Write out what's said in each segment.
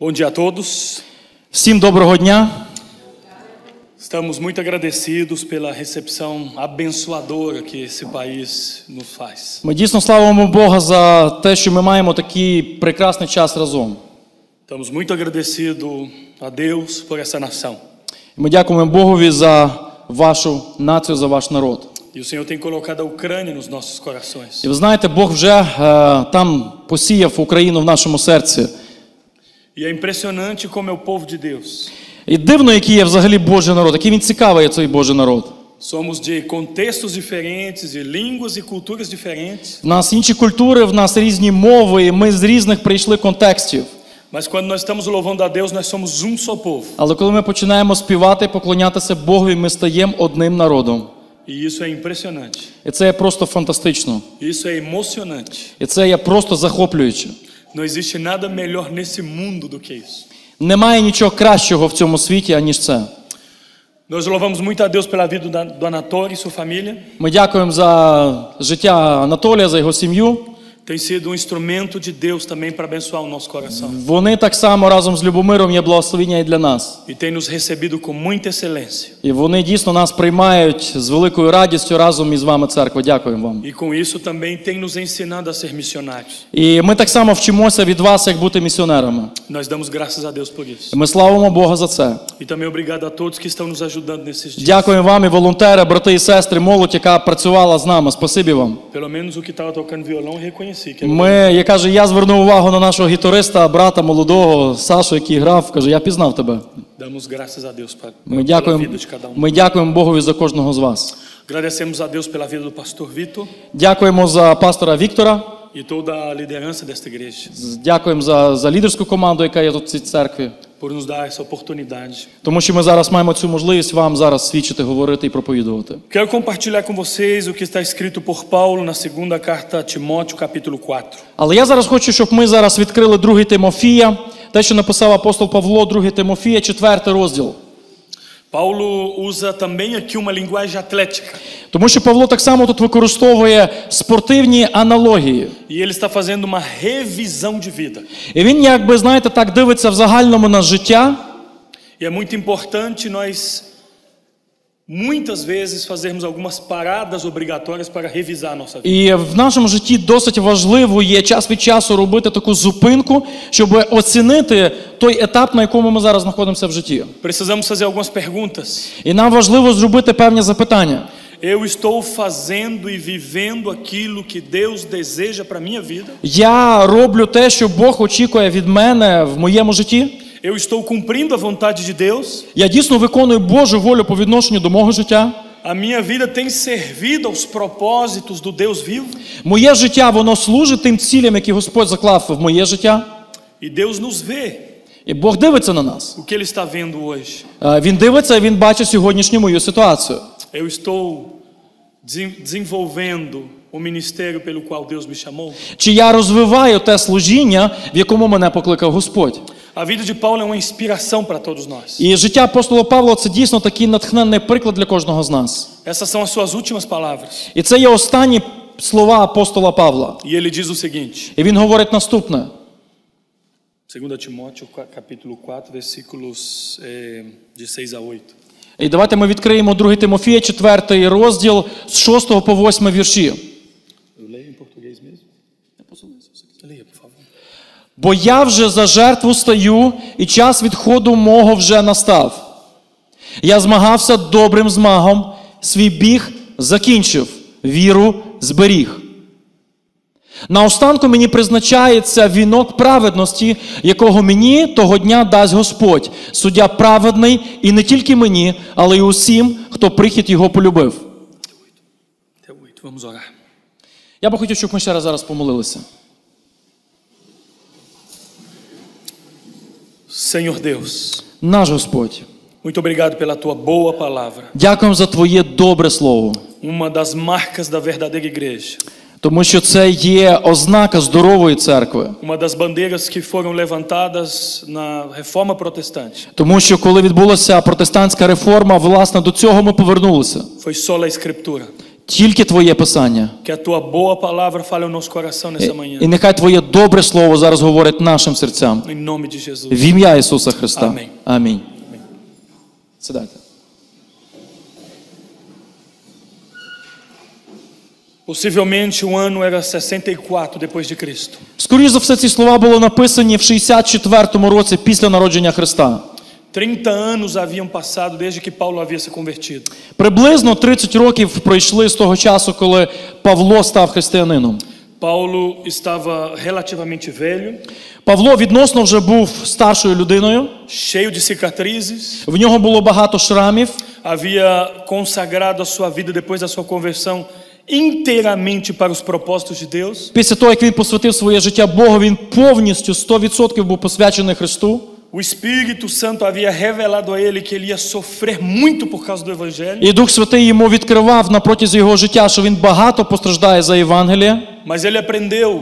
Bom dia a todos. Всім доброго дня. Estamos muito agradecidos pela recepção abençoadora que esse país nos faz. Ми дійсно славимо Бога за те, що ми маємо такий прекрасний час разом. Estamos muito agradecidos a Deus por essa nação. Ми дякуємо Богові за вашу націю, за ваш народ. E o Senhor tem colocado a Ucrânia nos nossos corações. І ви знаєте, Бог вже там посіяв Україну в нашому серці. E é impressionante como é o povo de Deus. І дивно, який є взагалі Божий народ, який він цікавий, цей Божий народ. Somos de contextos diferentes, de línguas e culturas diferentes. В нас інші культури, в нас різні мови, і ми з різних прийшли контекстів. Mas quando nós estamos louvando a Deus, nós somos um só povo. Але коли ми починаємо співати, поклонятися Богові, ми стаємо одним народом. E isso é impressionante. І це є просто фантастично. Isso é emocionante. І це є просто захоплююче. Não existe nada melhor nesse mundo do que isso. Немає нічого кращого в цьому світі, аніж це. Nós louvamos muito a Deus pela vida do Anatório e sua família. Ми дякуємо за життя Анатолія, за його сім'ю. Tem sido um instrumento de Deus também para abençoar o nosso coração. Вони так само разом з Любомиром є благословення і для нас. E tem nos recebido com muita excelência. І вони дійсно нас приймають з великою радістю разом із вами, церква. Дякуємо вам. E com isso também tem nos ensinado a ser missionários. І ми так само вчимося від вас, як бути місіонерами. Nós damos graças a Deus por isso. І ми славимо Бога за це. E também obrigado a todos que estão nos ajudando nesses dias. Дякуємо вам і волонтери, брати і сестри, молодь, яка працювала з нами. Спасибі вам. Pelo menos o que estava tocando violão eu reconheci que Я звернув увагу на нашого гітариста, брата молодого, Сашу, який грав. Каже, я пізнав тебе. Damos graças a Deus pela vida de cada um. Ми дякуємо Богові за кожного з вас. Agradecemos a Deus pela vida do pastor Vitor Дякуємо за пастора Віктора. e toda a liderança desta igreja. Дякуємо за лідерську команду, яка є тут в цій церкві. Por nos dar essa oportunidade. Тому що ми зараз маємо цю можливість вам зараз свідчити, говорити і проповідувати. Quero compartilhar com vocês o que está escrito por Paulo na segunda carta a Timóteo, capítulo 4. Але я зараз хочу, щоб ми зараз відкрили 2 Тимофія, те, що написав апостол Павло, 2 Тимофія, 4 розділ. Paulo usa também aqui uma linguagem atlética. Тому що Павло так само тут використовує спортивні аналогії. E ele está fazendo uma revisão de vida. І він, якби, знаєте, так дивиться в загальному на життя. E é muito importante nós muitas vezes fazermos algumas paradas obrigatórias para revisar a nossa vida. І в нашому житті досить важливо є час від часу робити таку зупинку, щоб оцінити той етап, на якому ми зараз знаходимося в житті. Precisamos fazer algumas perguntas. І нам важливо зробити певні запитання. Eu estou fazendo e vivendo aquilo que Deus deseja para minha vida? Я роблю те, що Бог очікує від мене в моєму житті? Eu estou cumprindo a vontade de Deus? Я дійсно виконую Божу волю по відношенню до мого життя? A minha vida tem servido aos propósitos do Deus vivo? Моє життя, воно служить тим цілям, які Господь заклав в моє життя? E Deus nos vê. І Бог дивиться на нас. O que Ele está vendo hoje? Він дивиться, він бачить сьогоднішню мою ситуацію. Eu estou desenvolvendo o ministério pelo qual Deus me chamou? Чи я розвиваю те служіння, в якому мене покликав Господь? A vida de Paulo é uma inspiração para todos nós. І життя апостола Павла – це дійсно такий натхненний приклад для кожного з нас. Essas são as suas últimas palavras. І це є останні слова апостола Павла. E ele diz o seguinte. І він говорить наступне. 2 Timóteo, capítulo 4, versículos de 6 a 8. І давайте ми відкриємо 2 Тимофія, 4 розділ, з 6 по 8 вірші. Eu leio em português mesmo? Leia, por favor. «Бо я вже за жертву стаю, і час відходу мого вже настав. Я змагався добрим змагом, свій біг закінчив, віру зберіг. Наостанку мені призначається вінок праведності, якого мені того дня дасть Господь, суддя праведний, і не тільки мені, але й усім, хто прихід його полюбив». Vamos orar. Я би хотів, щоб ми ще раз зараз помолилися. Senhor Deus, Наш Господь, muito obrigado pela tua boa palavra. дякуємо за Твоє добре слово. Uma das marcas da verdadeira igreja. Тому що це є ознака здорової церкви. Uma das bandeiras que foram levantadas na reforma protestante. Тому що коли відбулася протестантська реформа, власне, до цього ми повернулися. Foi sola a escritura. Тільки Твоє Писання. Que a tua boa palavra fale ao nosso coração nessa manhã. І нехай Твоє добре слово зараз говорить нашим серцям. Em nome de Jesus. В ім'я Ісуса Христа. Амінь. Амінь. Сідайте. Possivelmente o ano era 64 depois de Cristo. Скоріше за все, ці слова були написані в 64-му році після народження Христа. 30 anos haviam passado desde que Paulo havia se convertido. Приблизно 30 років пройшли з того часу, коли Павло став християнином. Paulo estava relativamente velho, Павло відносно вже був старшою людиною. cheio de cicatrizes, В нього було багато шрамів. havia consagrado a sua vida depois da sua conversão inteiramente para os propósitos de Deus. Після того, як він посвятив своє життя Богу, він повністю 100% був посвячений Христу. O Espírito Santo havia revelado a ele que ele ia sofrer muito por causa do Evangelho, І Дух Святий йому відкривав на протязі його життя, що він багато постраждає за Євангеліє. mas ele aprendeu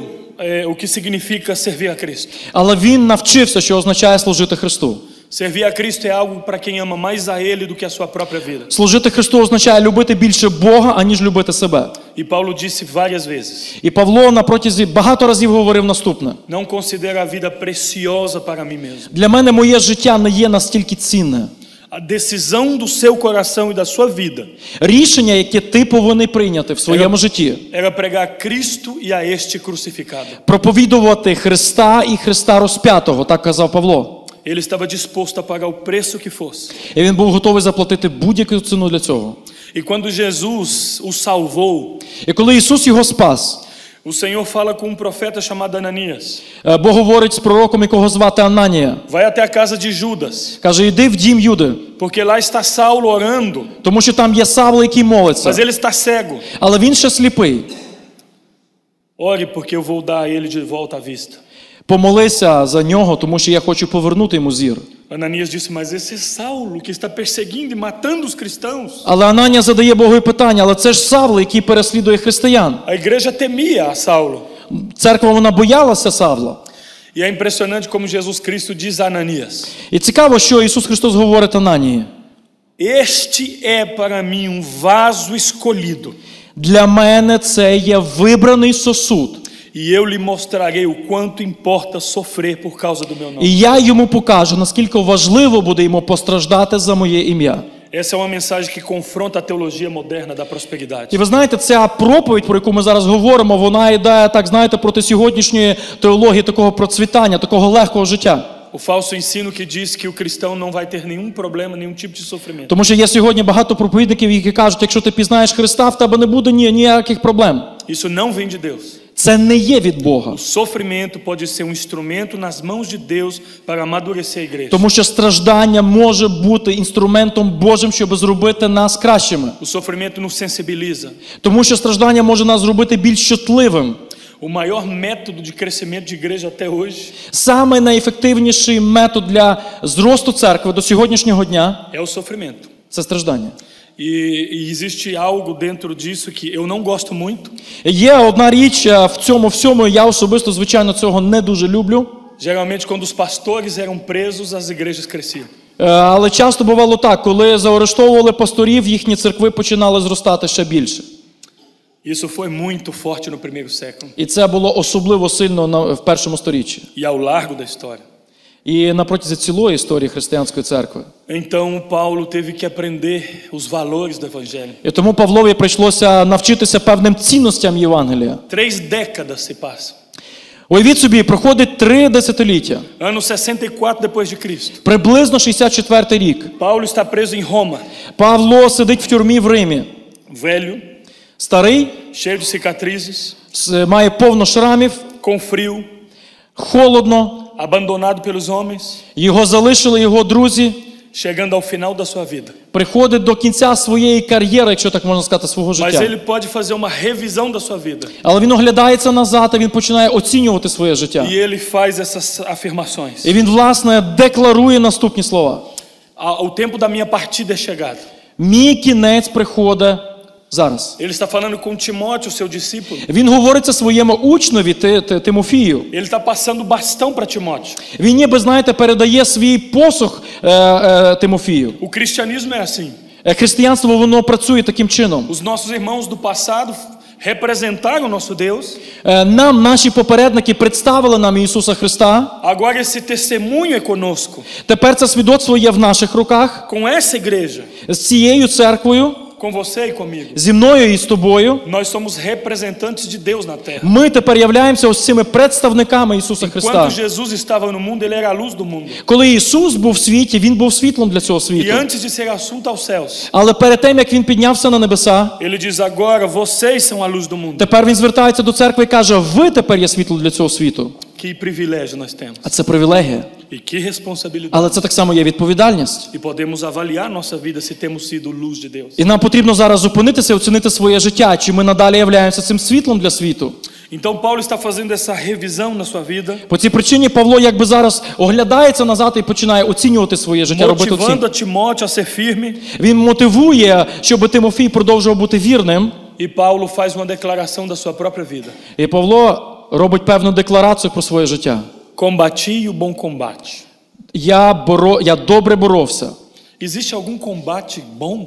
o que significa servir a Cristo. Але він навчився, що означає служити Христу. Servir a Cristo é algo para quem ama mais a Ele do que a sua própria vida. Служити Христу означає любити більше Бога, аніж любити себе. E Paulo disse várias vezes: І Павло на протязі багато разів говорив наступне. não considero a vida preciosa para mim mesmo. Для мене моє життя не є настільки цінне. A decisão do seu coração e da sua vida Рішення, яке ти повинен прийняти в своєму житті, era pregar Cristo e a este crucificado. проповідувати Христа і Христа розп'ятого, так казав Павло. Ele estava disposto a pagar o preço que fosse. І він був готовий заплатити будь-яку ціну для цього. E quando Jesus o salvou, І коли Ісус його спас, o Senhor fala com um profeta chamado Ananias. Бог говорить з пророком, якого звати Ананія. Vai até a casa de Judas, Каже, йди в дім Юди, porque lá está Saulo orando, тому що там є Савло, який mas молиться. ele está cego. Але він ще сліпий. Ore, porque eu vou dar a ele de volta a vista. Помолися за нього, тому що я хочу повернути йому зір. Ananias disse: mas esse Saulo que está perseguindo e matando os cristãos. Але Ананія задає Богу питання, але це ж Савло, який переслідує християн. A igreja temia a Saulo. Церква, вона боялася Савла. E é impressionante como Jesus Cristo diz a Ananias: І цікаво, що Ісус Христос говорить Ананії. este é para mim um vaso escolhido, Для мене це є вибраний сосуд. e eu lhe mostrarei o quanto importa sofrer por causa do meu nome. І я йому покажу, наскільки важливо буде йому постраждати за моє ім'я. Essa é uma mensagem que confronta a teologia moderna da prosperidade. І ви знаєте, ця проповідь, про яку ми зараз говоримо, вона йде, так знаєте, проти сьогоднішньої теології такого процвітання, такого легкого життя. O falso ensino que diz que o cristão não vai ter nenhum problema, nenhum tipo de sofrimento. Тому що є сьогодні багато проповідників, які кажуть, якщо ти пізнаєш Христа, в тебе не буде ніяких проблем. Isso não vem de Deus. Це не є від Бога. O sofrimento pode ser um instrumento nas mãos de Deus para amadurecer a igreja. Тому що страждання може бути інструментом Божим, щоб зробити нас кращими. O sofrimento nos sensibiliza. Тому що страждання може нас зробити більш чутливим. O maior método de crescimento de igreja até hoje Саме найефективніший метод для зросту церкви до сьогоднішнього дня é o sofrimento. – це страждання. E existe algo dentro disso que eu não gosto muito. Є одна річ в цьому всьому, я особисто, звичайно, цього не дуже люблю. Geralmente, quando os pastores eram presos, as igrejas cresciam. Але часто бувало так, коли заарештовували пасторів, їхні церкви починали зростати ще більше. Isso foi muito forte no primeiro século І це було особливо сильно в першому сторіччі. e ao largo da história. І на протязі цілої історії християнської церкви. Então, Paulo teve que aprender os valores do evangelho. І тому Павлові прийшлося навчитися певним цінностям Євангелія. 3 décadas se passam. Уявіть собі, проходить 3 десятиліття. Ano 64 depois de Cristo. Приблизно 64-й рік. Paulo está preso em Roma, Павло сидить в тюрмі в Римі. velho, Старий, cheio de cicatrizes, має повно шрамів, com frio, холодно. abandonado pelos homens, Його залишили його друзі. chegando ao final da sua vida. Приходить до кінця своєї кар'єри, якщо так можна сказати, свого Mas життя. ele pode fazer uma revisão da sua vida. Але він оглядається назад, і він починає оцінювати своє життя. E ele faz essas afirmações. І він, власне, декларує наступні слова. O tempo da minha partida é chegado. Мій кінець приходить зараз. Ele está falando com Timóteo, seu discípulo. Він говорить це своєму учневі Тимофію. Ele está passando o bastão para Timóteo. Він ніби, знаєте, передає свій посох Тимофію. O cristianismo é assim. Християнство, воно працює таким чином. Os nossos irmãos do passado representaram o nosso Deus. Нам наші попередники представили нам Ісуса Христа. Agora esse testemunho é conosco, Тепер це свідоцтво є в наших руках. com essa igreja, З цією церквою, com você e comigo. зі мною і з тобою, Nós somos representantes de Deus na terra. ми тепер являємося ось цими представниками Ісуса Христа. Quando Jesus estava no mundo, ele era a luz do mundo. Коли Ісус був в світі, Він був світлом для цього E світу. antes de ser assunto aos céus, Але перед тим, як Він піднявся на небеса, ele diz agora, vocês são a luz do mundo. тепер Він звертається до церкви і каже, ви тепер є світло для цього світу. Que privilégio nós temos. А це привілегія. E que responsabilidade. Але це так само є відповідальність. E podemos avaliar nossa vida se temos sido luz de Deus. І нам потрібно зараз зупинитися і оцінити своє життя, чи ми надалі являємося цим світлом для світу. Então Paulo está fazendo essa revisão na sua vida, По цій причині Павло якби зараз оглядається назад і починає оцінювати своє життя, робити motivando оцінку. a Timóteo a ser firme. Він мотивує, щоб Тимофій продовжував бути вірним. E Paulo faz uma declaração da sua própria vida. І Павло робить певну декларацію про своє життя. Combati o bom combate. Я добре боровся. Existe algum combate bom?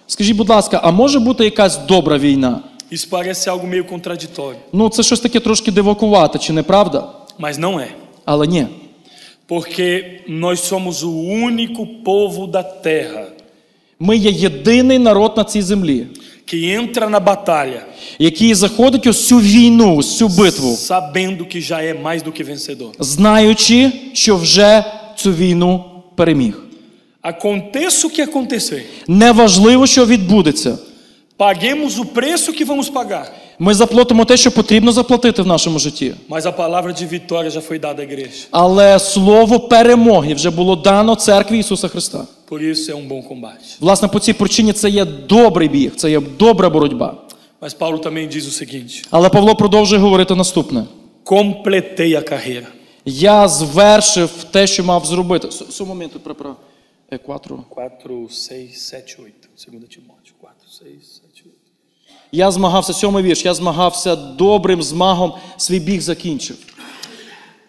Скажіть, будь ласка, а може бути якась добра війна? Isso parece algo meio contraditório, Ну, це щось таке трошки дивакувате, чи не правда? mas não é. Але ні. Porque nós somos o único povo da terra Ми є єдиний народ на цій землі, que entra na batalha який заходить ось цю війну, ось цю битву, sabendo que já é mais do que vencedor. знаючи, що вже цю війну переміг. Aconteça o que acontecer, Неважливо, що відбудеться. paguemos o preço que vamos pagar, Ми заплатимо те, що потрібно заплатити в нашому житті. mas a palavra de vitória já foi dada à igreja. Але слово перемоги вже було дано церкві Ісуса Христа. Por isso é um bom combate. Власне, по цій причині це є добрий біг, це є добра боротьба. Mas Paulo também diz o seguinte: Але Павло продовжує говорити наступне. completei a carreira. Я звершив те, що мав зробити. Су моменту para 4. 4, 6, 7, 8. 2 Timóteo 4, 6, 7, 8. Я змагався, 7-й вірш, я змагався добрим змагом, свій біг закінчив.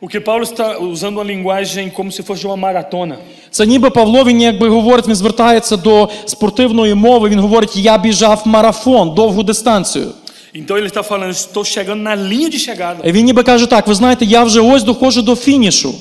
O que Paulo está usando uma linguagem como se fosse de uma maratona. Це ніби Павло, він якби говорить, він звертається до спортивної мови, він говорить, я біжав марафон, довгу дистанцію. Então ele está falando, estou chegando na linha de chegada. Він ніби каже так, ви знаєте, я вже ось доходжу до фінішу.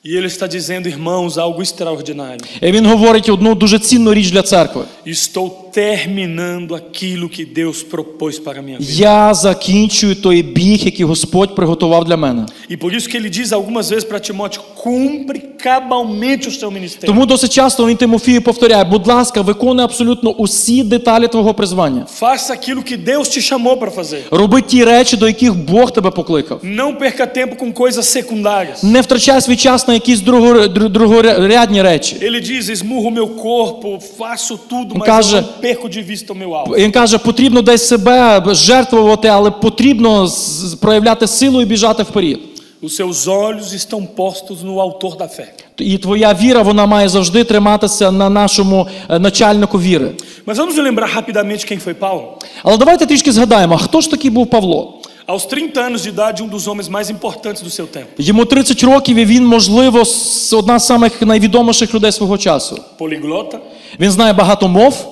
E ele está dizendo, irmãos, algo extraordinário. І він говорить одну дуже цінну річ для церкви. Estou terminando aquilo que Deus propôs para a minha vida. Я закінчую той біг, який Господь приготував для мене. E por isso que ele diz algumas vezes para Timóteo, cumpre cabalmente o seu ministério. Тому досить часто він Тимофію повторяє, будь ласка, виконуй абсолютно усі деталі твого призвання. Faça aquilo que Deus te chamou para fazer. Роби ті речі, до яких Бог тебе покликав. Não perca tempo com coisas secundárias. Не втрачай свій час на якісь другорядні речі. Ele diz, esmurro o meu corpo, faço tudo, mas Каже- eu não perco de vista o meu alvo. Він каже, потрібно десь себе жертвувати, але потрібно проявляти силу і біжати вперед. Os seus olhos estão postos no autor da fé. І твоя віра, вона має завжди триматися на нашому начальнику віри. Mas vamos lembrar rapidamente quem foi Paulo? Але давайте трішки згадаємо, а хто ж такий був Павло? Aos 30 anos de idade, dos homens mais importantes do seu tempo. Йому 30 років і він, можливо, одна з самих найвідоміших людей свого часу. Poliglota, Він знає багато мов,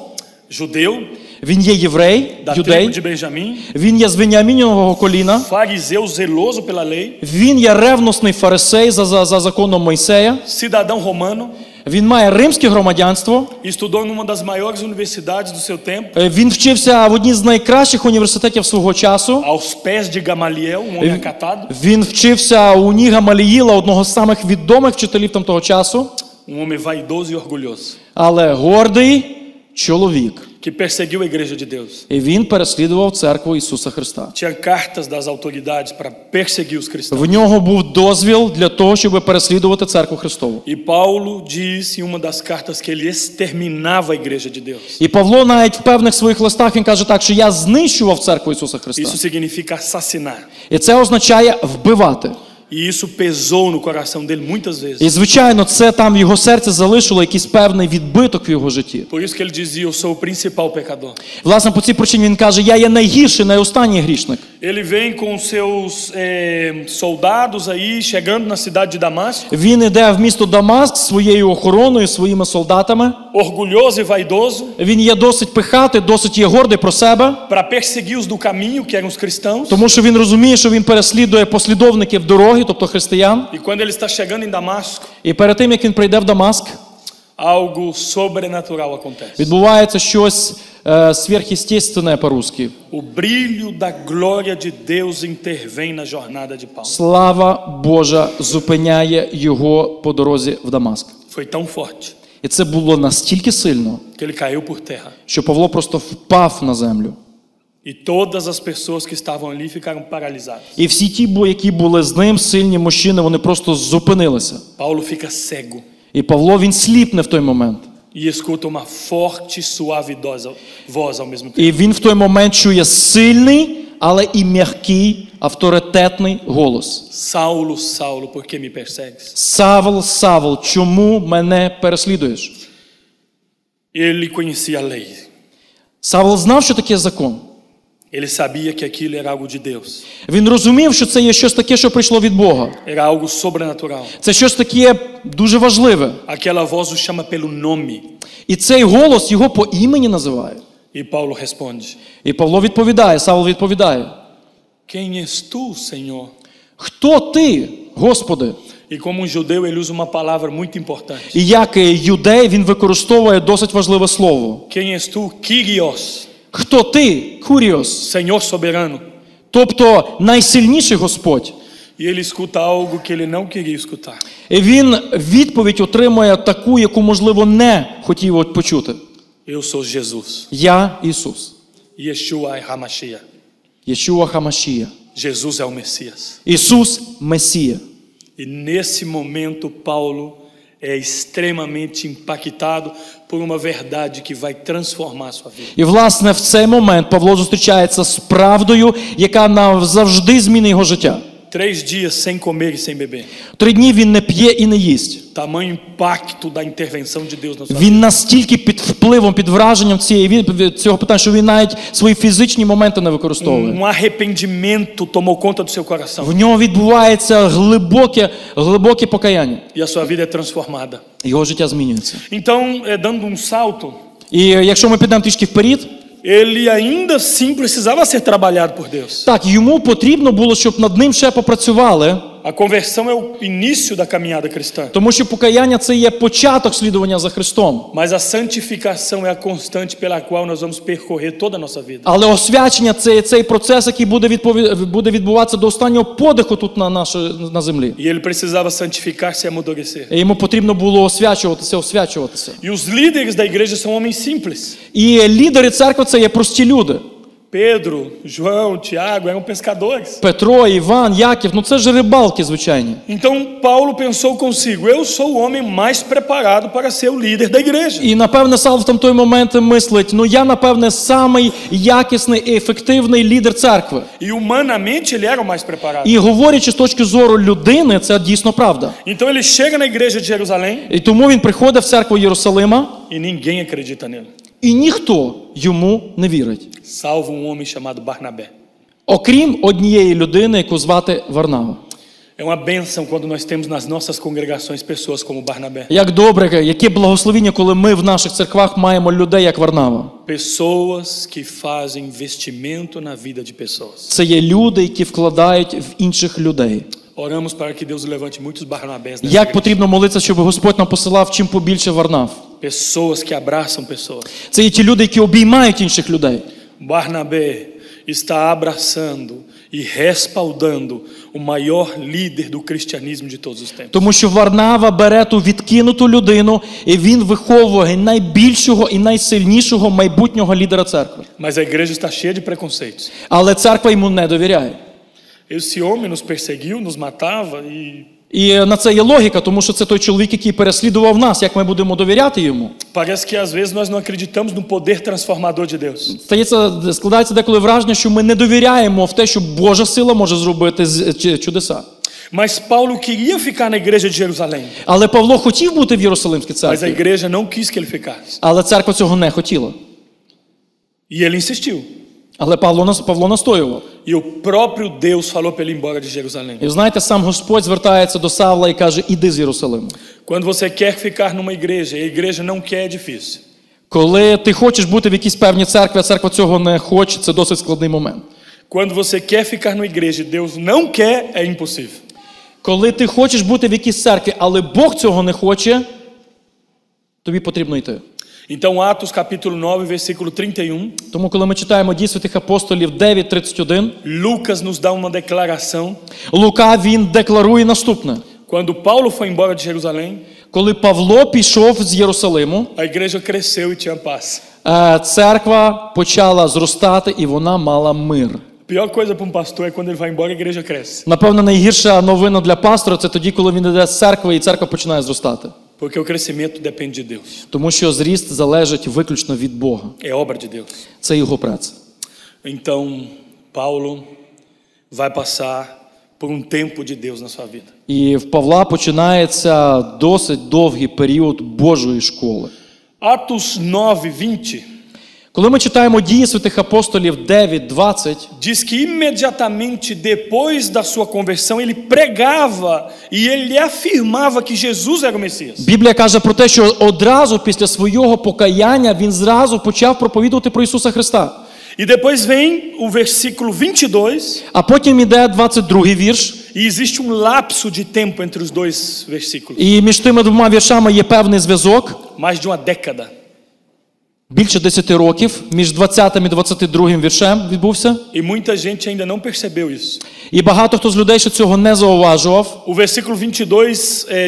judeu, він є єврей, da tribo юдей, de Benjamim, він є з Веніамінового коліна, fariseu zeloso pela lei, він є ревностний фарисей за законом Мойсея, cidadão romano, він має римське громадянство, estudou numa das maiores universidades do seu tempo, він вчився в одній з найкращих університетів свого часу, aos pés de Gamaliel, um homem acatado, він вчився у Ні Гамаліїла, одного з самих відомих вчителів того часу, um homem vaidoso e orgulhoso, але гордий чоловік. que perseguiu a igreja de Deus. І він переслідував церкву Ісуса Христа. Tinha cartas das autoridades para perseguir os cristãos. В нього був дозвіл для того, щоб переслідувати церкву Христову. E Paulo diz em uma das cartas que ele exterminava a igreja de Deus. І Павло навіть в певних своїх листах він каже так, що я знищував церкву Ісуса Христа. Isso significa assassinar. І це означає вбивати. E isso pesou no coração dele muitas vezes. І звичайно, це там в його серці залишило якийсь певний відбиток в його житті. Por isso que ele dizia, eu sou o principal pecador. Власне, по цій причині він каже, я є найгірший, найостанній грішник. Ele vem com seus soldados aí, chegando na cidade de Damasco, Він іде в місто Дамаск зі своєю охороною, своїми солдатами. orgulhoso e vaidoso, Він є досить пихатий, досить є гордий про себе, para perseguir os do caminho, que eram os cristãos. тому що він розуміє, що він переслідує послідовників дороги, тобто християн. E quando ele está chegando em Damasco, І перед тим, як він прийде в Дамаск, algo sobrenatural acontece. відбувається щось сверхъестественне по-русски. O brilho da glória de Deus intervém na jornada de Paulo. Слава Божа зупиняє його по дорозі в Дамаск. Foi tão forte І це було настільки сильно, que ele caiu por terra. що Павло просто впав на землю. E todas as pessoas que estavam ali ficaram paralisadas. І всі ті, які були з ним, сильні мужчини, вони просто зупинилися. Paulo fica cego І Павло, він сліпне в той момент. e escuta uma forte e suavidosa voz ao mesmo tempo. І він в той момент чує сильний, але і м'який, авторитетний голос. Saulo, Saulo, por que me persegues? Савл, Савл, чому мене переслідуєш? Ele conhecia a lei. Савл знав, що таке закон. Ele sabia que aquilo era algo de Deus. Він розумів, що це є щось таке, що прийшло від Бога. Era algo sobrenatural. Це щось таке дуже важливе. Aquela voz o chama pelo nome. І цей голос його по імені називає. E Paulo responde: І Павло відповідає, Савл відповідає. Quem és tu, Senhor? Хто ти, Господи? E como um judeu, ele usa uma palavra muito importante. І як юдей, він використовує досить важливе слово. Quem és tu? Kyrios. Хто ти, Куріос? Senhor soberano. Тобто найсильніший Господь. E ele escuta algo que ele não queria escutar. І він відповідь отримує таку, яку, можливо, не хотів почути. Eu sou Jesus. Я Ісус. Yeshua é Hamashiach. Єшуа Хамашія. Jesus é o Messias. Ісус Месія. E nesse momento, Paulo é extremamente impactado por uma verdade que vai transformar a sua vida. І, власне, в цей момент Павло зустрічається з правдою, яка назавжди змінить його життя. 3 dias sem comer e sem beber. 3 дні він не п'є і не їсть. Tamanho impacto da intervenção de Deus na sua vida. Він настільки під впливом, під враженням цього питання, що він навіть свої фізичні моменти не використовує. Arrependimento tomou conta do seu coração. В нього відбувається глибоке покаяння. E a sua vida é transformada. Його життя змінюється. Então, dando um salto, І якщо ми підемо трішки вперед, ele ainda assim precisava ser trabalhado por Deus. так, йому потрібно було, щоб над ним ще попрацювали, A conversão é o início da caminhada cristã. тому що покаяння – це є початок слідування за Христом. Mas a santificação é a constante pela qual nós vamos percorrer toda a nossa vida. Але освячення – це цей процес, який буде відбуватися до останнього подиху тут на землі. E ele precisava santificar-se e amadurecer. І йому потрібно було освячуватися. E os líderes da igreja são homens simples. І лідери церкви – це є прості люди. Pedro, João, Tiago eram pescadores. Петро, Іван, Яків – це ж рибалки звичайні. Então Paulo pensou consigo: eu sou o homem mais preparado para ser o líder da igreja. І, напевне, Савл в той момент мислить, я, напевне, самий якісний і ефективний лідер церкви. E humanamente ele era o mais preparado. І говорячи з точки зору людини, це дійсно правда. Então ele chega na igreja de Jerusalém І тому він приходить в церкву Єрусалима, e ninguém acredita nele, і ніхто йому не вірить. salvo um homem chamado Barnabé. Окрім однієї людини, яку звати Варнава. É uma bênção quando nós temos nas nossas congregações pessoas como Barnabé. Як добре, яке благословіння, коли ми в наших церквах маємо людей, як Варнава. Pessoas que fazem investimento na vida de pessoas. Це є люди, які вкладають в інших людей. Oramos para que Deus levante muitos Barnabés nessa Як igreja. потрібно молитися, щоб Господь нам посилав чим побільше Варнав. Pessoas que abraçam pessoas. Це є ті люди, які обіймають інших людей. Barnabé está abraçando e respaldando o maior líder do cristianismo de todos os tempos. Тому що Варнава бере ту відкинуту людину, і він виховує найбільшого і найсильнішого майбутнього лідера церкви. Mas a igreja está cheia de preconceitos. Але церква йому не довіряє. Esse homem nos perseguiu, nos matava e І на це є логіка, тому що це той чоловік, який переслідував нас, як ми будемо довіряти йому. parece que às vezes nós não acreditamos no poder transformador de Deus. Складається деколи враження, що ми не довіряємо в те, що Божа сила може зробити чудеса. Mas Paulo queria ficar na igreja de Jerusalém. Але Павло хотів бути в Єрусалимській Mas a церкві, igreja não quis que ele ficasse. але церква цього не хотіла. E ele insistiu. Але Павло настоював. E o próprio Deus falou para ele ir embora de Jerusalém. І знаєте, сам Господь звертається до Савла і каже: іди з Єрусалиму. Quando você quer ficar numa igreja e a igreja não quer, é difícil. Коли ти хочеш бути в якійсь певній церкві, а церква цього не хоче, це досить складний момент. Quando você quer ficar numa igreja e Deus não quer, é impossível. Коли ти хочеш бути в якійсь церкві, але Бог цього не хоче, тобі потрібно йти. Então, Atos capítulo 9, versículo 31, Тому, коли ми читаємо Дії святих апостолів 9:31, Lucas nos dá uma declaração. Лука, він декларує наступне. Quando Paulo foi embora de Jerusalém, Коли Павло пішов з Єрусалиму, a igreja cresceu e tinha paz. церква почала зростати і вона мала мир. A pior coisa para um pastor é quando ele vai embora e a igreja cresce. Напевно, найгірша новина для пастора – це тоді, коли він йде з церкви і церква починає зростати. Porque o crescimento depende de Deus. Тому що зріст залежить виключно від Бога. É obra de Deus. Це його праця. Então, Paulo vai passar por um tempo de Deus na sua vida. І в Павла починається досить довгий період Божої школи. Atos 9:20 Коли ми читаємо Дії святих апостолів 9:20, diz que imediatamente depois da sua conversão ele pregava e ele afirmava que Jesus era o Messias. Біблія каже про те, що одразу після свого покаяння він зразу почав проповідувати про Ісуса Христа. E depois vem o versículo 22 А потім іде 22-й вірш, e existe um lapso de tempo entre os dois versículos, і між тими двома віршами є певний зв'язок. mais de uma década. Більше 10 років між 20-м і 22-м віршем відбувся. E muita gente ainda não percebeu isso. І багато хто з людей ще цього не зауважував. O versículo 22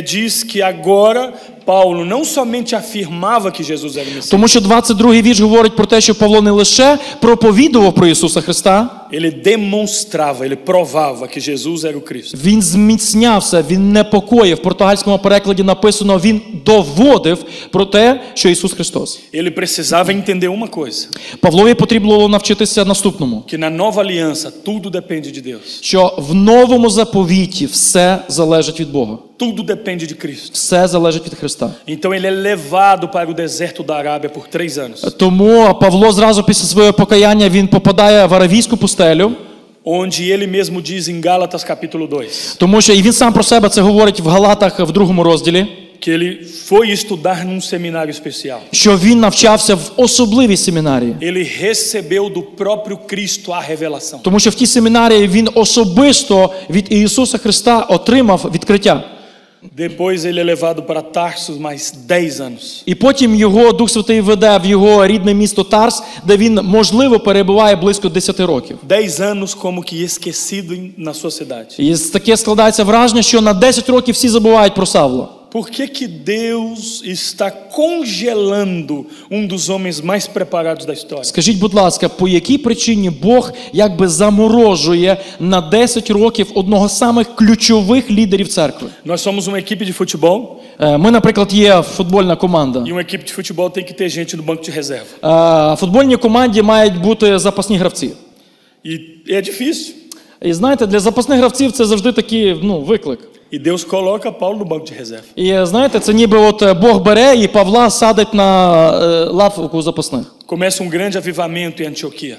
diz que agora Paulo não somente afirmava que Jesus era o Messias, Тому що 22-й вірш говорить про те, що Павло не лише проповідував про Ісуса Христа, ele demonstrava, ele provava que Jesus era o Cristo. він зміцнявся, він непокоїв. В португальському перекладі написано, він доводив про те, що Ісус Христос. Ele precisava entender uma coisa, Павлові потрібно було навчитися наступному, que na nova aliança tudo depende de Deus. що в новому заповіті все залежить від Бога. Tudo depende de Cristo. Все залежить від Христа. Então ele é levado para o deserto da Arábia por 3 anos, Тому Павло зразу після свого покаяння він попадає в Аравійську пустелю, onde ele mesmo diz em Gálatas capítulo 2, тому що і він сам про себе це говорить в Галатах в 2 розділі, que ele foi estudar num seminário especial. що він навчався в особливій семінарії. Ele recebeu do próprio Cristo a revelação. Тому що в тій семінарії він особисто від Ісуса Христа отримав відкриття. Depois ele é levado para Tarsus mais 10 anos. І потім його Дух Святий веде в його рідне місто Тарс, де він, можливо, перебуває близько 10 років. 10 anos como que esquecido na sua cidade. І таке складається враження, що на 10 років всі забувають про Савла. Por que Deus está congelando dos homens mais preparados da história? Скажіть, будь ласка, по якій причині Бог якби заморожує на 10 років одного з самих ключових лідерів церкви? Nós somos uma equipe de futebol Ми, наприклад, є футбольна команда. e uma equipe de futebol tem que ter gente no banco de reserva. В футбольній команді мають бути запасні гравці. E é difícil. І знаєте, для запасних гравців це завжди такий, виклик. E Deus coloca Paulo no banco de reserva. І знаєте, це ніби от Бог бере і Павла садить на лавку запасних. Começa um grande avivamento em Antioquia.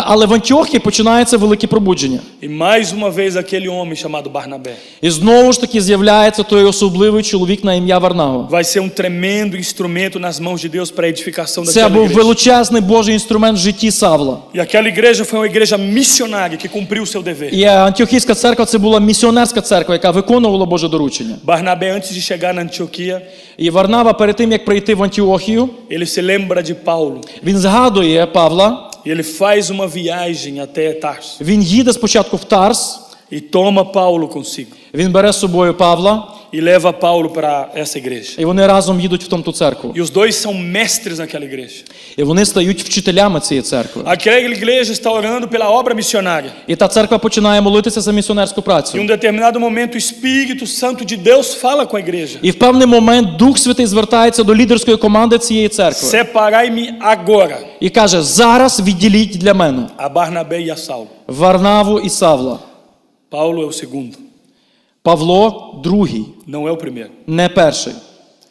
Але в Антіохії починається велике пробудження. E mais uma vez aquele homem chamado Barnabé І знову ж таки з'являється той особливий чоловік на ім'я Варнава. vai ser um tremendo instrumento nas mãos de Deus para a edificação Це daquela був igreja. величезний Божий інструмент в житті Савла. E aquela igreja foi uma igreja missionária que cumpriu o seu dever. І Антіохійська церква – це була місіонерська церква, яка виконувала Боже доручення. Barnabé, antes de chegar na Antioquia, І Варнава перед тим, як прийти в Антіохію, ele se lembra de Paulo. він згадує Павла, E ele faz uma viagem até Tarso він їде спочатку в Тарс, e toma Paulo consigo. він бере з собою Павла, E leva Paulo para essa igreja. і вони разом їдуть в ту церкву. E os dois são mestres naquela igreja. І вони стають вчителями цієї церкви. Aquela igreja está orando pela obra missionária. І та церква починає молитися за місіонерську Em працю. determinado momento, o Espírito Santo de Deus fala com a igreja: І в певний момент Дух Святий звертається до лідерської команди цієї церкви. Separai-me agora І каже, зараз відділіть для мене a Barnabé e a Saulo. Варнаву і Савла. Paulo é o segundo, Павло другий, não é o primeiro. не перший.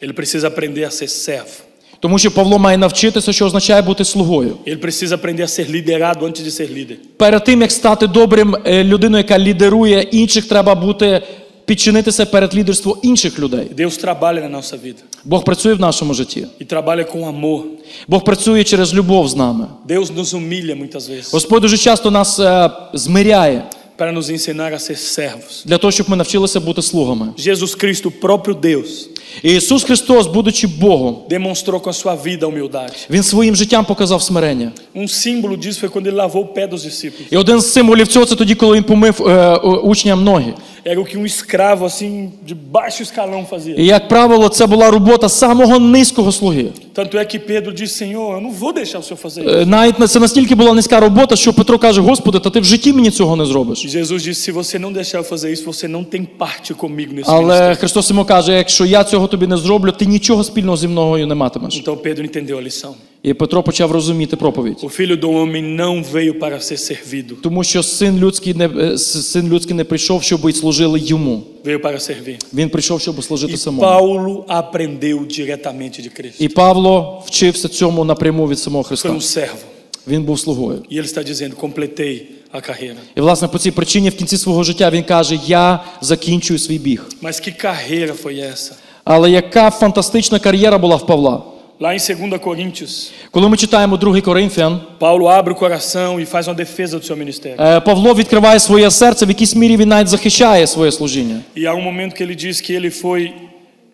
Ele precisa aprender a ser servo. Тому що Павло має навчитися, що означає бути слугою. Ele precisa aprender a ser liderado antes de ser líder. Перед тим, як стати добрим людиною, яка лідерує інших, треба бути підчинитися перед лідерством інших людей. Deus trabalha na nossa vida. Бог працює в нашому житті. E trabalha com amor. Бог працює через любов з нами. Deus nos humilha muitas vezes Господь дуже часто нас змиряє para nos ensinar a ser servos. для того, щоб ми навчилися бути слугами. Jesus Cristo, o próprio Deus, І Ісус Христос, будучи Богом, demonstrou com a sua vida a humildade. Він своїм життям показав смирення. Símbolo disso foi quando ele lavou o pé dos discípulos. І один з символів цього – це тоді, коли Він помив учням ноги. Era o que escravo assim de baixo escalão fazia. І, як правило, це була робота самого низького слуги. Tanto é que Pedro disse: Senhor, eu não vou deixar o Senhor fazer isso. Навіть це настільки була низька робота, що Петро каже: Господи, та ти в житті мені цього не зробиш. Jesus disse: Se você não deixar eu fazer isso, você não tem parte comigo nesse Але ministério. Христос йому каже: якщо я цього тобі не зроблю, ти нічого спільного зі мною не матимеш. Então Pedro entendeu a lição. І Петро почав розуміти проповідь. O filho do homem não veio para ser servido, Тому що син людський не прийшов, щоб служили йому. veio para servir. Він прийшов, щоб служити E самому. Paulo aprendeu diretamente de Cristo. І Павло вчився цьому напряму від самого Foi Христа. servo. Він був слугою. E ele está dizendo: completei a carreira. І, власне, по цій причині в кінці свого життя він каже: я закінчую свій біг. Mas que carreira foi essa? Але яка фантастична кар'єра була в Павла. Lá em 2 Coríntios, Коли ми читаємо 2 Коринфян, Paulo abre o coração e faz uma defesa do seu ministério. Павло відкриває своє серце, в якійсь мірі він навіть захищає своє служіння. E há momento que ele diz que ele foi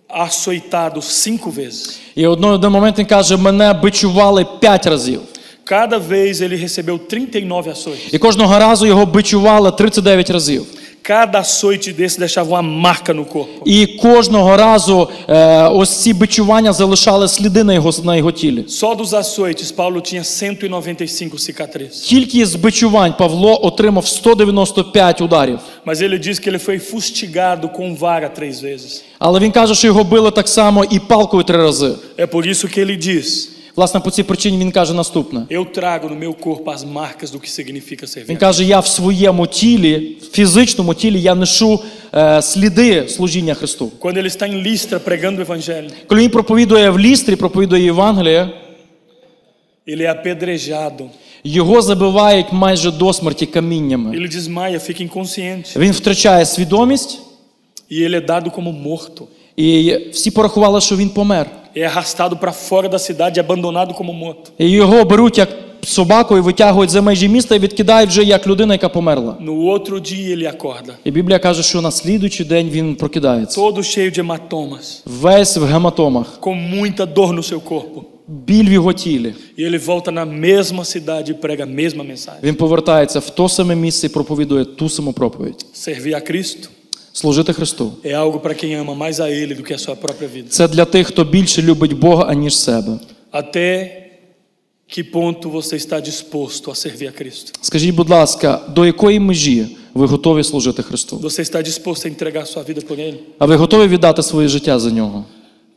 açoitado 5 vezes. І один момент він каже: мене бичували 5 разів. Cada vez ele recebeu 39 açoites. І кожного разу його бичували 39 разів. Cada açoite desse deixava uma marca no corpo. І кожного разу ось ці бичування залишали сліди на його тілі. Só dos açoites, Paulo tinha 195 cicatrizes. Тільки з бичувань Павло отримав 195 ударів. Mas ele diz que ele foi fustigado com vara 3 vezes. Але він каже, що його били так само і палкою 3 рази. É por isso que ele diz: Власне, по цій причині він каже наступне. Eu trago no meu corpo as marcas do que significa servir. Він каже: я в своєму тілі, в фізичному тілі, я нешу сліди служіння Христу. Quando ele está em Listra pregando o evangelho, Коли він проповідує в Лістрі, проповідує Євангеліє, ele é apedrejado. його забивають майже до смерті каміннями. Ele desmaia, fica inconsciente. Він втрачає свідомість, E ele é dado como morto. і всі порахували, що він помер. É arrastado para fora da cidade, abandonado como morto. І його беруть як собаку і витягують за межі міста і відкидають вже як людина, яка померла. No outro dia ele acorda, І Біблія каже, що на слідуючий день він прокидається. todo cheio de hematomas, Весь в гематомах, com muita dor no seu corpo. біль в його тілі. E ele volta na mesma cidade e prega a mesma mensagem. Він повертається в то саме місце і проповідує ту саму проповідь. Servir a Cristo Служити Христу. é algo para quem ama mais a Ele do que a sua própria vida. Це для тих, хто більше любить Бога, аніж себе. Até que ponto você está disposto a servir a Cristo? Скажіть, будь ласка, до якої межі ви готові служити Христу? Você está disposto a entregar sua vida por Ele? А ви готові віддати своє життя за Нього?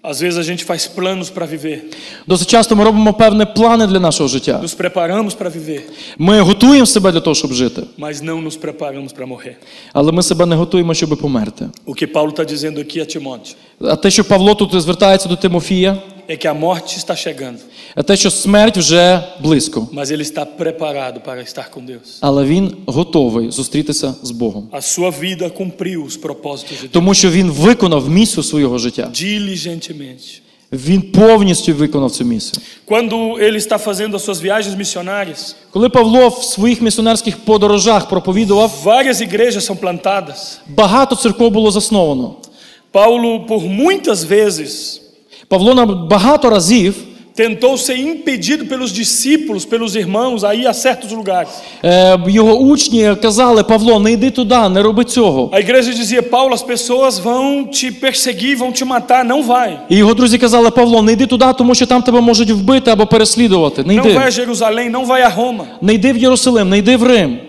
Às vezes a gente faz planos para viver, Досить часто ми робимо певні плани для нашого життя. nos preparamos para viver, Ми готуємо себе для того, щоб жити. mas não nos preparamos para morrer. Але ми себе не готуємо, щоб померти. O que Paulo está dizendo aqui a Timóteo А те, що Павло тут звертається до Тимофія, é que a morte está chegando, а те, що смерть вже близько. mas ele está preparado para estar com Deus. Але він готовий зустрітися з Богом. A sua vida cumpriu os propósitos de Deus Тому що він виконав місію свого життя. diligentemente. Він повністю виконав цю місію. Quando ele está fazendo as suas viagens missionárias, Коли Павло в своїх місіонерських подорожах проповідував, várias igrejas são plantadas. багато церков було засновано. Paulo, por muitas vezes, Павло багато разів tentou ser impedido pelos discípulos, pelos irmãos, a ir a certos lugares. Його учні казали: Павло, не йди туди, не роби цього. A igreja dizia: Paulo, as pessoas vão te perseguir, vão te matar, não vai. І його друзі казали: Павло, не йди туди, тому що там тебе можуть вбити або переслідувати. Не Não vai a йди. Jerusalém, não vai a Roma. Не йди в Єрусалим, не йди в Рим.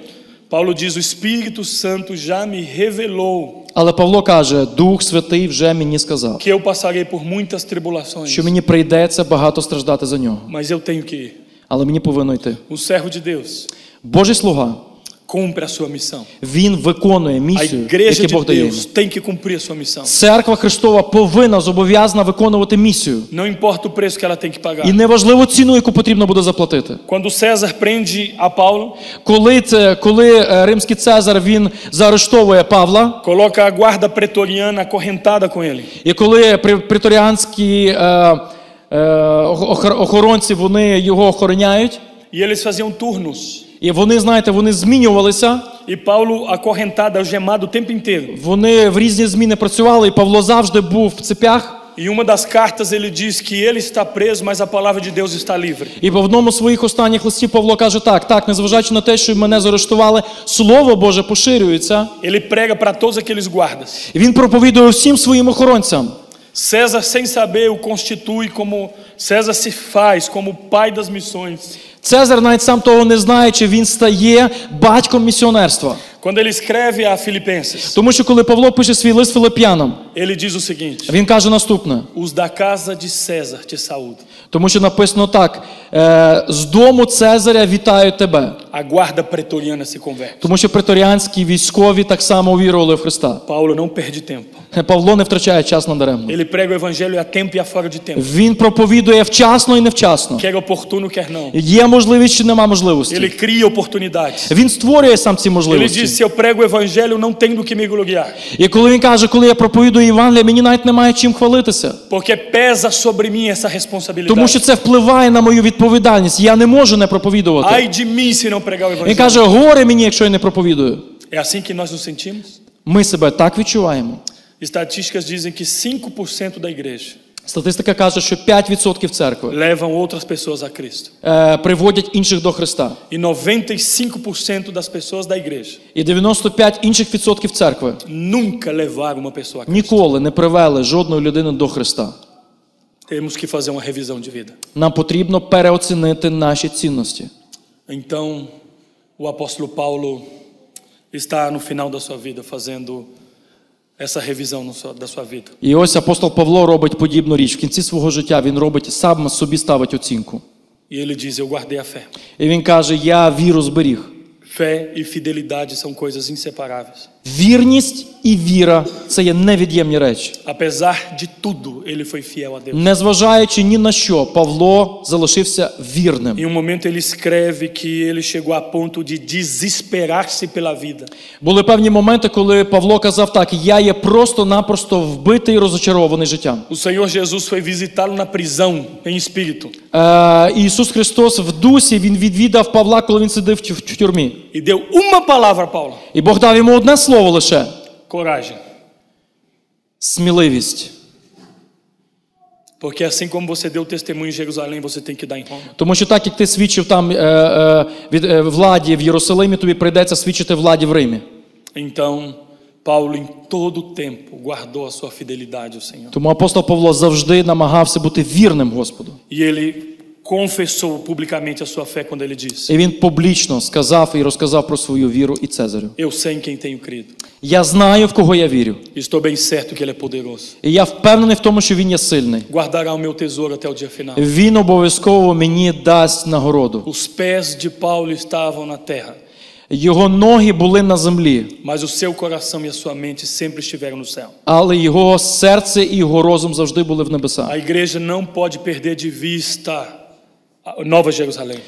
Paulo diz: o Espírito Santo já me revelou Але Павло каже: Дух Святий вже мені сказав, que eu passarei por muitas tribulações, що мені прийдеться багато страждати за нього. mas eu tenho que ir. Але мені повинно йти. Um servo de Deus, Божий слуга, cumpre a sua missão. Він виконує A місію, igreja яку de Бог дає йому. Deus tem que cumprir a sua missão. Церква Христова повинна, зобов'язана виконувати місію. Não importa o preço que ela tem que pagar. І неважливо ціну, яку потрібно буде заплатити. Quando César prende a Paulo, Коли римський цезар, він заарештовує Павла, coloca a guarda pretoriana acorrentada com ele. і коли преторіанські охоронці, вони його охороняють, E eles faziam turnos. і вони, знаєте, вони змінювалися, E Paulo acorrentado, algemado o tempo inteiro. вони в різні зміни працювали, і Павло завжди був в цепях. E uma das cartas ele diz que ele está preso, mas a palavra de Deus está livre. І в одному з своїх останніх листів Павло каже так, незважаючи на те, що мене заарештували, Слово Боже поширюється. Ele prega para todos aqueles guardas. І він проповідує всім своїм охоронцям. César, sem saber, o constitui como César se faz como pai das missões. Цезар, навіть сам того не знаючи, він стає батьком місіонерства. Quando ele escreve a Filipenses, Тому що коли Павло пише свій лист Филип'янам, ele diz o seguinte: він каже наступне. os da casa de César te saúdam. Тому що написано так: з дому Цезаря вітають тебе. A guarda pretoriana se converte. Тому що преторіанські військові так само увірували в Христа. Paulo não perde tempo. Павло не втрачає час надаремно. Ele prega o evangelho a tempo e a fora de tempo. Він проповідує вчасно і невчасно. Quer oportuno, quer não. Є можливість чи нема можливості. Ele cria oportunidades. Він створює сам ці Ele можливості. diz: se eu prego o evangelho, não tem do que me gloriar. І коли він каже, коли я проповідую Євангелія, мені навіть немає чим хвалитися. Porque pesa sobre mim essa responsabilidade. Тому що це впливає на мою відповідальність. Я не можу не проповідувати. Ai de mim se não pregar o Він evangelho. каже, горе мені, якщо я не проповідую. É assim que nós nos sentimos? Ми себе так відчуваємо. Estatísticas dizem que 5% da igreja Статистика каже, що 5% церкви levam outras pessoas a Cristo. Приводять інших до Христа. E 95% das pessoas da igreja І 95 інших відсотків церкви nunca levaram uma pessoa a Cristo. ніколи не привели жодної людини до Христа. Temos que fazer uma revisão de vida. Нам потрібно переоцінити наші цінності. Então, o apóstolo Paulo está no final da sua vida fazendo essa revisão da sua vida. І ось апостол Павло робить подібну річ. В кінці свого життя він робить, сам собі ставить оцінку. E ele diz: eu guardei a fé. І він каже, я віру зберіг. Fé e fidelidade são coisas inseparáveis. Вірність і віра – це є невід'ємні речі. Apesar de tudo, ele foi fiel a Deus. Незважаючи ні на що, Павло залишився вірним. Em um momento ele escreve que ele chegou a ponto de desesperar-se pela vida. Були певні моменти, коли Павло казав так, я є просто-напросто вбитий і розочарований життям. O Senhor Jesus foi visitá-lo na prisão, em espírito. Ісус Христос в дусі, він відвідав Павла, коли він сидів в тюрмі. E deu uma palavra a Paulo: І Бог дав йому одне слово лише coragem. сміливість. Porque assim como você deu testemunho em Jerusalém, você tem que dar em Roma. Тому що так, як ти свідчив там владі в Єрусалимі, тобі прийдеться свідчити владі в Римі. Então, Paulo em todo o tempo guardou a sua fidelidade ao Senhor. Тому апостол Павло завжди намагався бути вірним Господу. E ele confessou publicamente a sua fé quando ele disse: І він публічно сказав і розказав про свою віру і Цезарю. eu sei em quem tenho crido. Я знаю, в кого я вірю. Estou bem certo que ele é poderoso. І я впевнений в тому, що він є сильний. Guardará o meu tesouro até o dia final. Він обов'язково мені дасть нагороду. Os pés de Paulo estavam na terra, Його ноги були на землі, mas o seu coração e a sua mente sempre estiveram no céu. але його серце і його розум завжди були в небесах. A igreja não pode perder de vista a Nova Jerusalém.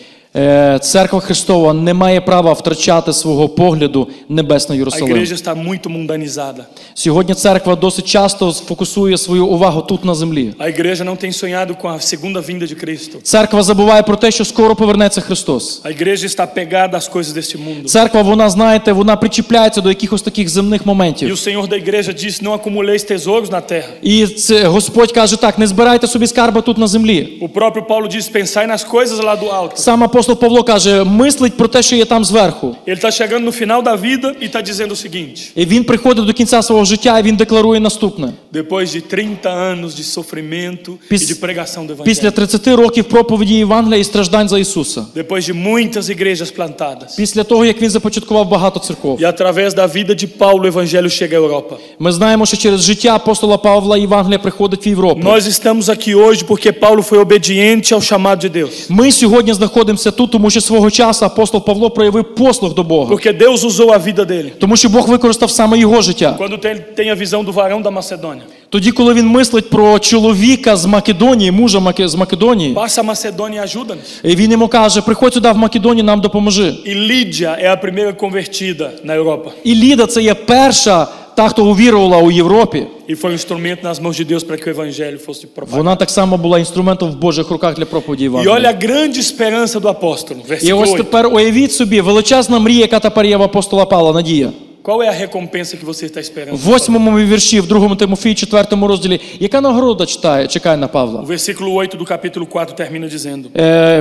Церква Христова не має права втрачати свого погляду небесний A Єрусалим. igreja está muito mundanizada. Сьогодні церква досить часто фокусує свою увагу тут на землі. A igreja não tem sonhado com a segunda vinda de Cristo. Церква забуває про те, що скоро повернеться Христос. A igreja está apegada às coisas deste mundo. Церква, вона, знаєте, вона причіпляється до якихось таких земних E o моментів. Senhor da igreja disse: não acumuleis tesouros na terra. І Господь каже так, не збирайте собі скарби тут на землі. O próprio Paulo diz: pensai nas coisas lá do alto. Сам апостол Павло каже, мислить про те, що є там зверху. Ele está chegando no final da vida e está dizendo o seguinte: І він приходить до кінця свого життя, і він декларує наступне. depois de 30 anos de sofrimento e de pregação do Після evangelho, 30 років проповіді Євангелія і страждань за Ісуса. depois de muitas igrejas plantadas, Після того, як він започаткував багато церков. e através da vida de Paulo o evangelho chega à Europa. Ми знаємо, що через життя апостола Павла Євангелія приходить в Європу. Nós estamos aqui hoje porque Paulo foi obediente ao chamado de Deus. Ми сьогодні знаходимося знаходимося тут, тому що свого часу апостол Павло проявив послуг до Бога. Porque Deus usou a vida dele. Тому що Бог використав саме його життя. Quando tem a visão do varão da Macedônia. Тоді, коли він мислить про чоловіка з Македонії, мужа з Македонії, Passa a Macedônia e ajuda-nos. і він йому каже, приходь сюди в Македонію, нам допоможи. E Lídia é a primeira convertida na Europa. І Ліда це є перша, та, хто увірувала у Європі. E foi um instrumento nas mãos de Deus para que o evangelho fosse propagado. Вона так само була інструментом в Божих руках для проповіді E Євангелія. olha a grande esperança do apóstolo. І Versículo ось 8. тепер уявіть собі, величезна мрія, яка тепер є в апостола Павла, надія. Qual é a recompensa que você está esperando? В 8 вірші, в 2 Тимофії, 4 розділі, яка нагорода чекає на Павла? O versículo 8 do capítulo 4 termina dizendo: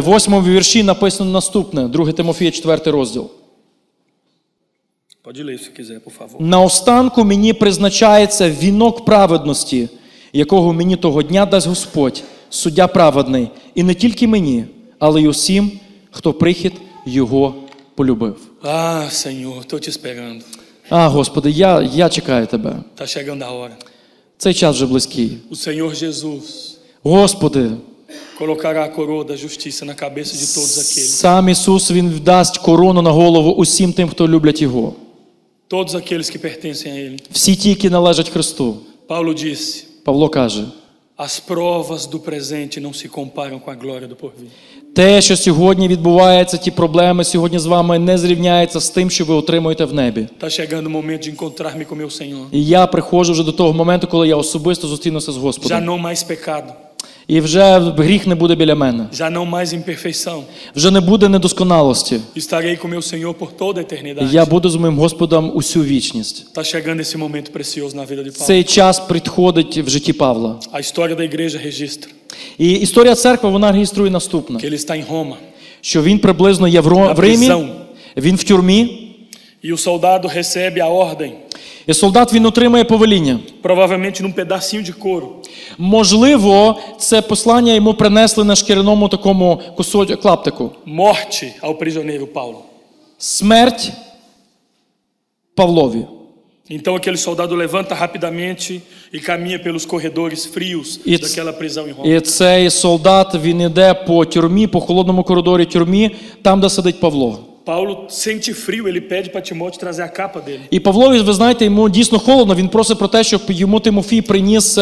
В 8 вірші написано наступне, 2 Тимофія, 4 розділ. Pode ler se quiser, por favor. Наостанку мені призначається вінок праведності, якого мені того дня дасть Господь, суддя праведний, і не тільки мені, але й усім, хто прихід його полюбив. Ah, Senhor, estou te esperando. Господи, я чекаю Тебе. Está chegando a hora. Цей час вже близький. O Senhor Jesus Господи, colocará a coroa da justiça na cabeça de todos aqueles. сам Ісус, Він вдасть корону на голову усім тим, хто люблять Його. Todos aqueles que pertencem a Ele. Всі ті, які належать Христу. Paulo disse: Павло каже, as provas do presente não se comparam com a glória do porvir. те, що сьогодні відбувається, ті проблеми сьогодні з вами не зрівняються з тим, що ви отримуєте в небі. Está chegando o momento de encontrar-me com meu Senhor. І я приходжу вже до того моменту, коли я особисто зустрінуся з Já Господом. não mais pecado, І вже гріх не буде біля мене. já não mais imperfeição. Вже не буде недосконалості. Estarei com meu Senhor por toda a eternidade. Я буду з моїм Господом усю вічність. Está chegando esse momento precioso na vida de Paulo. Цей час підходить в житті Павла. A história da igreja registra І історія церкви, вона реєструє наступне. que ele está em Roma Що він приблизно є в Римі, він в тюрмі, e o soldado recebe a ordem, і солдат він отримає повеління. provavelmente num pedacinho de couro. Можливо, це послання йому принесли на шкіряному такому клаптику. Morte ao prisioneiro Paulo. Смерть Павлові. Então aquele soldado levanta rapidamente e caminha pelos corredores frios daquela prisão em Roma. І цей солдат, він іде по тюрмі, по холодному коридорі тюрмі, там, де сидить Павло. Paulo sente frio, ele pede para Timóteo trazer a capa dele. І Павлові, ви знаєте, йому дійсно холодно, він просить про те, щоб йому Тимофій приніс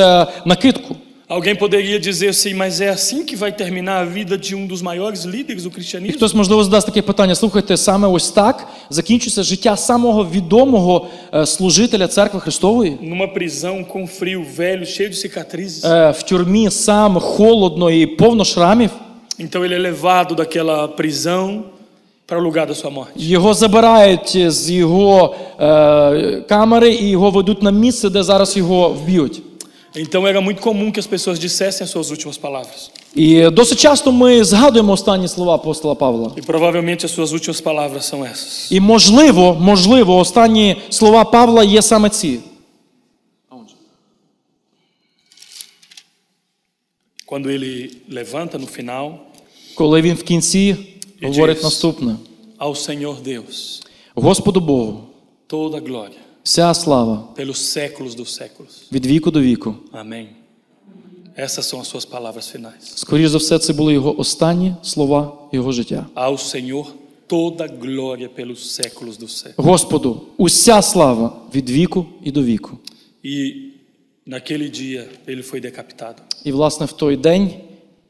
накидку. Alguém poderia dizer assim, mas é assim que vai terminar a vida de dos maiores líderes do І cristianismo? хтось, можливо, задасть таке питання, слухайте, саме ось так закінчується життя самого відомого служителя Церкви Христової? Numa prisão com frio, velho, cheio de cicatrizes. В тюрмі сам холодно і повно шрамів. Então ele é levado daquela prisão para o lugar da sua morte. Його забирають з його камери і його ведуть на місце, де зараз його вб'ють. Então era muito comum que as pessoas dissessem as suas últimas palavras. І досить часто ми згадуємо останні слова апостола Павла. E provavelmente as suas últimas palavras são essas. І можливо, останні слова Павла є саме ці. Quando ele levanta no final, Коли він в кінці говорить наступне. ao Senhor Deus, Господу Богу, toda glória, вся слава pelos séculos dos séculos. від віку до віку. Amém. Essas são as suas palavras finais. Скоріше за все, це були його останні слова його життя. Ao Senhor toda glória pelos séculos dos séculos. Господу, уся слава від віку і до віку. E naquele dia ele foi decapitado. І, власне, в той день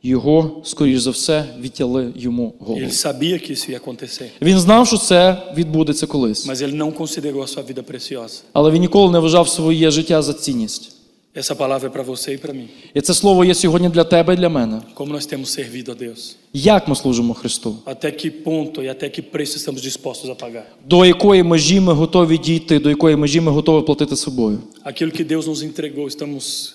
його, скоріш за все, відтяли йому голову. Ele sabia que isso ia acontecer, Він знав, що це відбудеться колись. mas ele não considerou a sua vida preciosa. Але він ніколи не вважав своє життя за цінність. Essa palavra é para você e para mim. І це слово є сьогодні для тебе і для мене. Como nós temos servido a Deus. Як ми служимо Христу? Até que ponto e até que preço estamos dispostos a pagar. До якої межі ми готові дійти, до якої межі ми готові платити собою? Aquilo que Deus nos entregou, estamos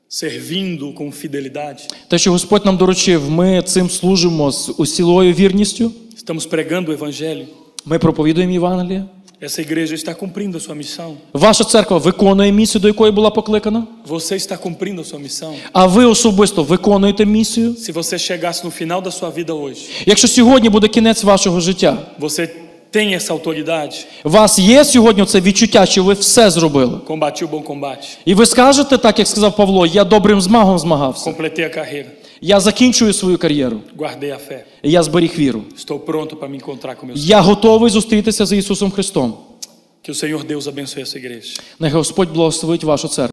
servindo com fidelidade. Те, що Господь нам доручив, ми цим служимо з усілою вірністю. Estamos pregando o evangelho. Ми проповідуємо Євангеліє. Essa igreja está cumprindo a sua missão. Ваша церква виконує місію, до якої була покликана. Você está cumprindo a sua missão. А ви особисто виконуєте місію. Se você chegasse no final da sua vida hoje, Якщо сьогодні буде кінець вашого життя, você tem essa autoridade. у вас є сьогодні це відчуття, що ви все зробили. Combati o bom combate. І ви скажете, так як сказав Павло, я добрим змагом змагався. Completei a carreira. Я закінчую свою кар'єру. Guardei a fé. Я зберіг віру. Estou pronto para me encontrar com meu Senhor. Я готовий зустрітися з Ісусом Христом. Que o Senhor Deus abençoe essa igreja. Нехай Господь благословить вашу церкву.